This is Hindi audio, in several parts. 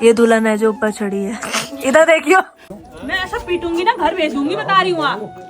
ये दुल्हन है जो ऊपर चढ़ी है, इधर देखियो। मैं ऐसा पीटूंगी ना, घर भेज दूंगी, बता रही हूँ आप।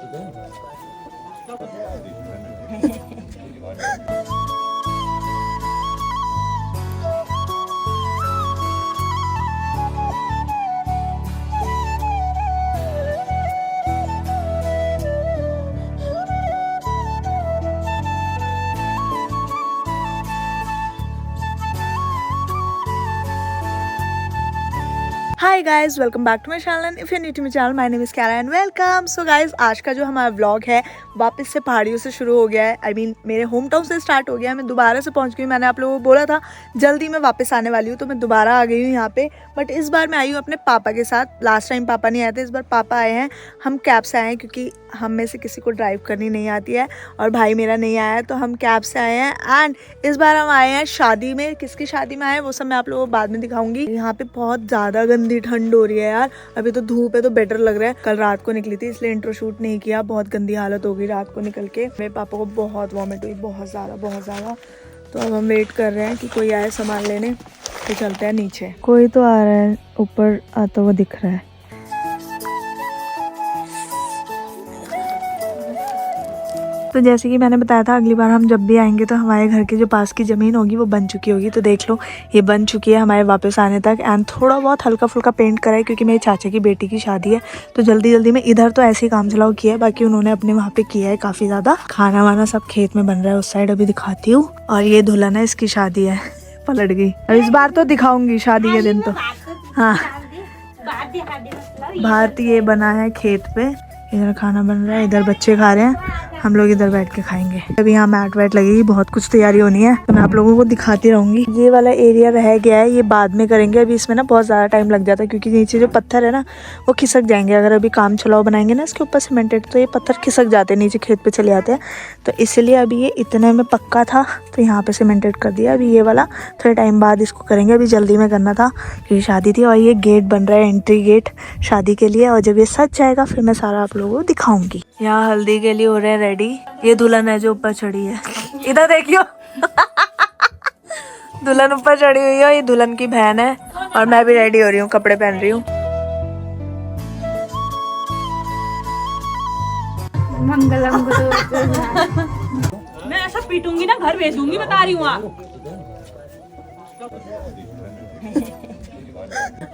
Hi guys, welcome back to my channel. If you new to my channel, my name is Kaira and welcome. So guys, आज का जो हमारा व्लॉग है वापस से पहाड़ियों से शुरू हो गया है। आई मीन मेरे होम टाउन से स्टार्ट हो गया है। मैं दोबारा से पहुंच गई। मैंने आप लोगों को बोला था जल्दी मैं वापस आने वाली हूँ, तो मैं दोबारा आ गई हूँ यहाँ पे। बट इस बार मैं आई हूँ अपने पापा के साथ। लास्ट टाइम पापा नहीं आए थे, इस बार पापा आए हैं। हम कैब से आए हैं क्योंकि हम में से किसी को ड्राइव करनी नहीं आती है और भाई मेरा नहीं आया है, तो हम कैब से आए हैं। एंड इस बार हम आए हैं शादी में। किसकी शादी में आए हैं वो सब मैं आप लोगों को बाद में दिखाऊंगी। यहाँ पे बहुत ज़्यादा गंदी ठंड हो रही है यार। अभी तो धूप है तो बेटर लग रहा है। कल रात को निकली थी इसलिए इंट्रो शूट नहीं किया। बहुत गंदी हालत हो गई रात को निकल के। मेरे पापा को बहुत वॉमिट हुई, बहुत ज़्यादा। तो अब हम वेट कर रहे हैं कि कोई आए सामान लेने, तो चलते हैं नीचे। कोई तो आ रहा है, ऊपर आता हुआ दिख रहा है। तो जैसे कि मैंने बताया था, अगली बार हम जब भी आएंगे तो हमारे घर के जो पास की ज़मीन होगी वो बन चुकी होगी। तो देख लो, ये बन चुकी है हमारे वापस आने तक। एंड थोड़ा बहुत हल्का फुल्का पेंट करा है क्योंकि मेरे चाचा की बेटी की शादी है। तो जल्दी में इधर तो ऐसे ही काम चलाओ किया है, बाकी उन्होंने अपने वहाँ पे किया है काफ़ी ज़्यादा। खाना वाना सब खेत में बन रहा है उस साइड, अभी दिखाती हूँ। और ये दुल्हन है, इसकी शादी है। पलट गई। और इस बार तो दिखाऊंगी शादी के दिन तो। हाँ, भारती ये बना है खेत पे। इधर खाना बन रहा है, इधर बच्चे खा रहे हैं, हम लोग इधर बैठ के खाएंगे। अभी यहाँ मैट वैट लगेगी, बहुत कुछ तैयारी होनी है, तो मैं आप लोगों को दिखाती रहूंगी। ये वाला एरिया रह गया है, ये बाद में करेंगे। अभी इसमें ना बहुत ज़्यादा टाइम लग जाता है क्योंकि नीचे जो पत्थर है ना वो खिसक जाएंगे। अगर अभी काम चलाओ बनाएंगे ना इसके ऊपर सीमेंटेड, तो ये पत्थर खिसक जाते हैं, नीचे खेत पे चले जाते हैं। तो इसलिए अभी ये इतने में पक्का था तो यहाँ पे सीमेंटेड कर दिया। अभी ये वाला थोड़े टाइम बाद इसको करेंगे, अभी जल्दी में करना था क्योंकि शादी थी। और ये गेट बन रहा है, एंट्री गेट शादी के लिए। और जब ये सज जाएगा फिर मैं सारा आप लोगों को दिखाऊंगी। यहाँ हल्दी के लिए हो रहे हैं रेडी। ये दुल्हन है जो ऊपर चढ़ी है, इधर देखियो। दुल्हन ऊपर चढ़ी हुई है, ये दुल्हन की बहन है। और मैं भी रेडी हो रही हूँ, कपड़े पहन रही हूँ। मंगलम मैं ऐसा पीटूंगी ना, घर भेज दूंगी, बता रही हूँ आप।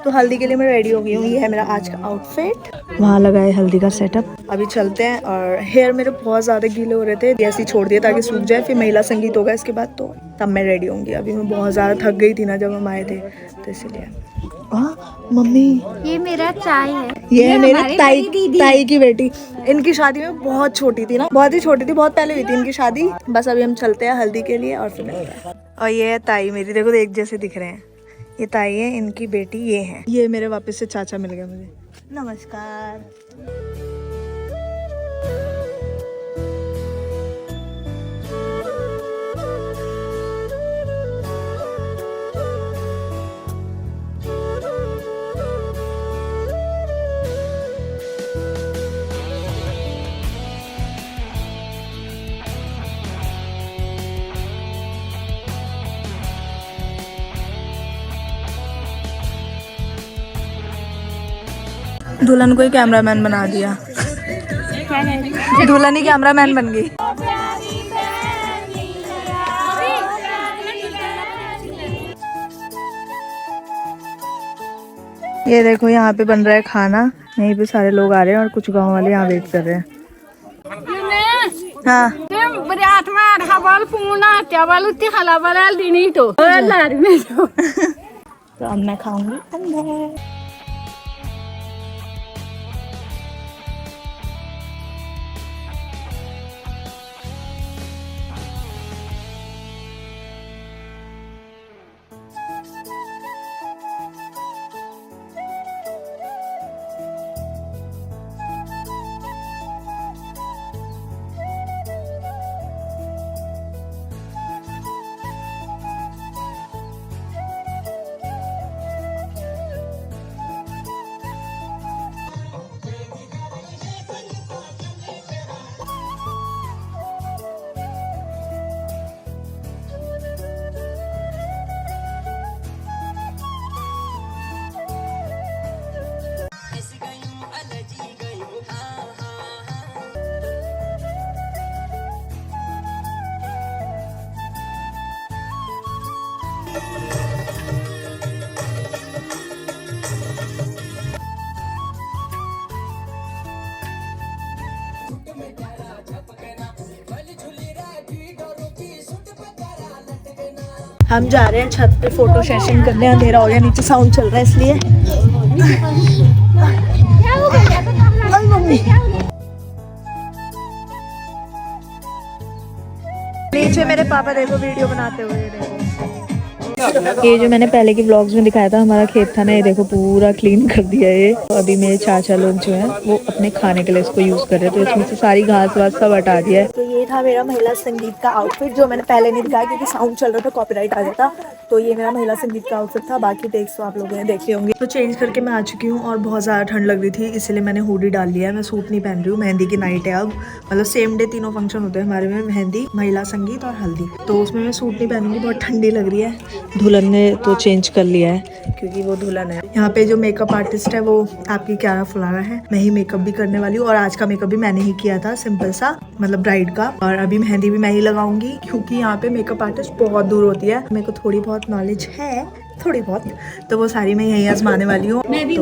तो हल्दी के लिए मैं रेडी हो गई हूँ। ये है मेरा आज का आउटफिट। वहाँ लगा है हल्दी का सेटअप। अभी चलते हैं। और हेयर मेरे बहुत ज़्यादा गीले हो रहे थे, ऐसे ही छोड़ दिए ताकि सूख जाए। फिर महिला संगीत होगा इसके बाद, तो तब मैं रेडी होंगी। अभी मैं बहुत ज़्यादा थक गई थी ना जब हम आए थे, तो इसीलिए। मम्मी, ये मेरा चाय है। ये है मेरे ताई की बेटी। इनकी शादी में बहुत छोटी थी ना, बहुत ही छोटी थी, बहुत पहले हुई थी इनकी शादी। बस अभी हम चलते हैं हल्दी के लिए और फिर मिलते हैं। और ये है ताई मेरी, देखो एक जैसे दिख रहे हैं। ये ताई है, इनकी बेटी ये है। ये मेरे वापस से चाचा मिल गए मुझे। नमस्कार। दुल्हन को ही कैमरामैन बना दिया। दुल्हन ही कैमरामैन बन गई। ये देखो यहाँ पे बन रहा है खाना। यहीं पे सारे लोग आ रहे हैं और कुछ गांव वाले यहाँ वेट कर रहे हैं। हाँ, तो अब मैं खाऊंगी अंडा। हम जा रहे हैं छत पे फोटो सेशन करने, अंधेरा हो गया, नीचे साउंड चल रहा है इसलिए। नीचे मेरे पापा देखो वीडियो बनाते हुए, देखो। ये जो मैंने पहले के व्लॉग्स में दिखाया था हमारा खेत था ना, ये देखो पूरा क्लीन कर दिया है। तो अभी मेरे चाचा लोग जो हैं वो अपने खाने के लिए इसको यूज कर रहे हैं, तो इसमें से सारी घास वास सब हटा दिया है। तो ये था मेरा महिला संगीत का आउटफिट, जो मैंने पहले नहीं दिखाया क्योंकि साउंड चल रहा था, कॉपीराइट आ जाता। तो ये मेरा महिला संगीत का आउटफिट था, बाकी टेक्स तो आप लोगों ने देखे होंगे। तो चेंज करके मैं आ चुकी हूँ और बहुत ज़्यादा ठंड लग रही थी, इसलिए मैंने हुडी डाल लिया है। मैं सूट नहीं पहन रही हूँ, मेहंदी की नाइट है अब, मतलब सेम डे तीनों फंक्शन होते हैं हमारे में, मेहंदी, महिला संगीत और हल्दी। तो उसमें मैं सूट नहीं पहनूंगी, बहुत ठंडी लग रही है। दुल्हन ने तो चेंज कर लिया है क्योंकि वो दुल्हन है। यहाँ पे जो मेकअप आर्टिस्ट है वो आपकी क्यारा फुलारा है। मैं ही मेकअप भी करने वाली हूँ और आज का मेकअप भी मैंने ही किया था, सिंपल सा, मतलब ब्राइड का। और अभी मेहंदी भी मैं ही लगाऊंगी क्योंकि यहाँ पे मेकअप आर्टिस्ट बहुत दूर होती है। मेरे को थोड़ी बहुत नॉलेज है, थोड़ी बहुत, तो वो सारी मैं यहीं आजमाने वाली हूँ। मैं भी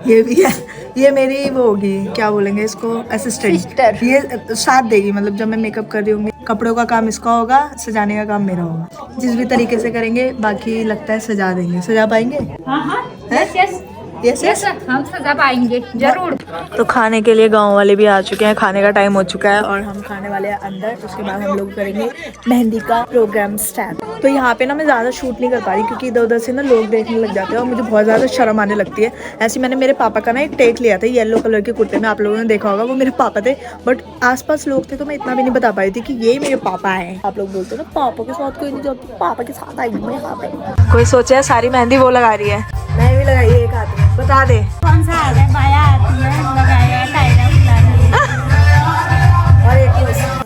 ये भी है, ये मेरी वो होगी, क्या बोलेंगे इसको, असिस्टेंट। ये साथ देगी, मतलब जब मैं मेकअप कर रही हूँ। कपड़ों का काम इसका होगा, सजाने का काम मेरा होगा। जिस भी तरीके से करेंगे, बाकी लगता है सजा देंगे। सजा पाएंगे? हाँ यस यस, हम सजा पाएंगे जरूर। तो खाने के लिए गांव वाले भी आ चुके हैं, खाने का टाइम हो चुका है और हम खाने वाले हैं अंदर। उसके बाद हम लोग करेंगे मेहंदी का प्रोग्राम स्टार्ट। तो यहाँ पे ना मैं ज़्यादा शूट नहीं कर पा रही क्योंकि इधर उधर से ना लोग देखने लग जाते हैं और मुझे बहुत ज़्यादा शर्म आने लगती है। ऐसे मैंने मेरे पापा का ना एक टेक लिया था येलो कलर के कुर्ते में, आप लोगों ने देखा होगा, वो मेरे पापा थे। बट आसपास लोग थे तो मैं इतना भी नहीं बता पाई थी कि ये मेरे पापा हैं। आप लोग बोलते हो ना पापा के साथ कोई नहीं जाती, पापा के साथ आई हूँ मैं यहाँ पे। कोई सोचा है सारी मेहंदी वो लगा रही है, मैं भी लगाई एक हाथ में। बता दे कौन सा हाथ है, बाया हाथ में लगाया टाइरा फुलाना। और एक ही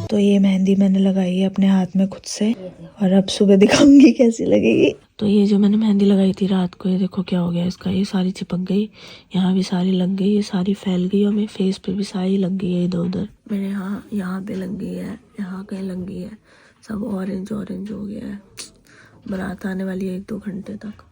तो ये मेहंदी मैंने लगाई है अपने हाथ में खुद से और अब सुबह दिखाऊंगी कैसी लगेगी। तो ये जो मैंने मेहंदी लगाई थी रात को, ये देखो क्या हो गया इसका, ये सारी चिपक गई, यहाँ भी सारी लग गई, ये सारी फैल गई और मेरे फेस पे भी सारी लग गई है इधर उधर। मेरे यहाँ पे लग गई है, यहाँ कहीं लग गई है, सब ऑरेंज ऑरेंज हो गया है। बारात आने वाली है 1-2 घंटे तक।